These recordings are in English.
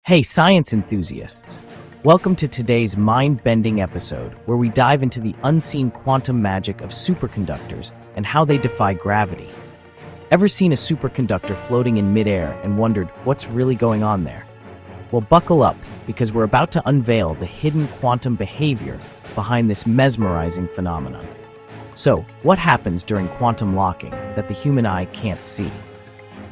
Hey, science enthusiasts! Welcome to today's mind-bending episode where we dive into the unseen quantum magic of superconductors and how they defy gravity. Ever seen a superconductor floating in midair and wondered what's really going on there? Well, buckle up because we're about to unveil the hidden quantum behavior behind this mesmerizing phenomenon. So, what happens during quantum locking that the human eye can't see?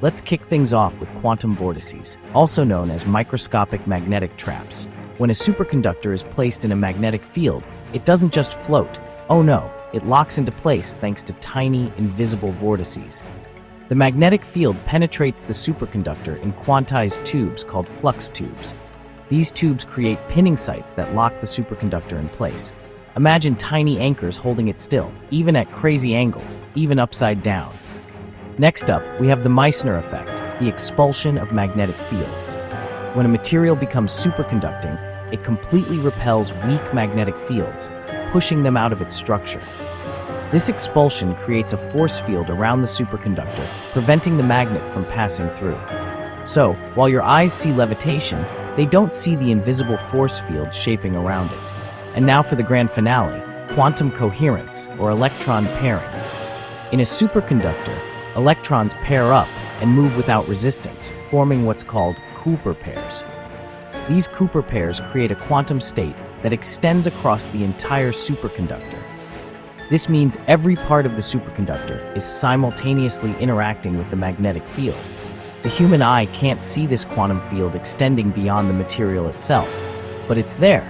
Let's kick things off with quantum vortices, also known as microscopic magnetic traps. When a superconductor is placed in a magnetic field, it doesn't just float. Oh no, it locks into place thanks to tiny, invisible vortices. The magnetic field penetrates the superconductor in quantized tubes called flux tubes. These tubes create pinning sites that lock the superconductor in place. Imagine tiny anchors holding it still, even at crazy angles, even upside down. Next up, we have the Meissner effect, the expulsion of magnetic fields. When a material becomes superconducting, it completely repels weak magnetic fields, pushing them out of its structure. This expulsion creates a force field around the superconductor, preventing the magnet from passing through. So, while your eyes see levitation, they don't see the invisible force field shaping around it. And now for the grand finale, quantum coherence, or electron pairing. In a superconductor, electrons pair up and move without resistance, forming what's called Cooper pairs. These Cooper pairs create a quantum state that extends across the entire superconductor. This means every part of the superconductor is simultaneously interacting with the magnetic field. The human eye can't see this quantum field extending beyond the material itself, but it's there.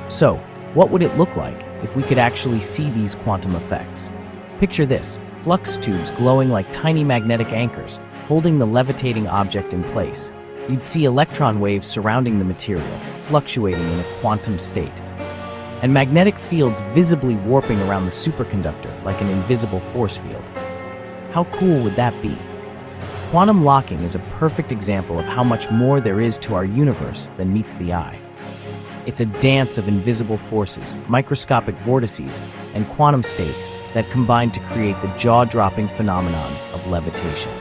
So, what would it look like if we could actually see these quantum effects? Picture this, flux tubes glowing like tiny magnetic anchors, holding the levitating object in place. You'd see electron waves surrounding the material, fluctuating in a quantum state. And magnetic fields visibly warping around the superconductor like an invisible force field. How cool would that be? Quantum locking is a perfect example of how much more there is to our universe than meets the eye. It's a dance of invisible forces, microscopic vortices, and quantum states that combine to create the jaw-dropping phenomenon of levitation.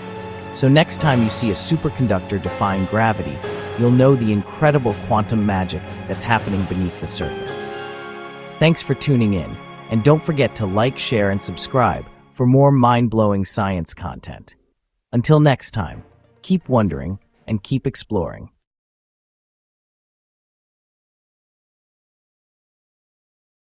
So next time you see a superconductor defying gravity, you'll know the incredible quantum magic that's happening beneath the surface. Thanks for tuning in, and don't forget to like, share, and subscribe for more mind-blowing science content. Until next time, keep wondering and keep exploring.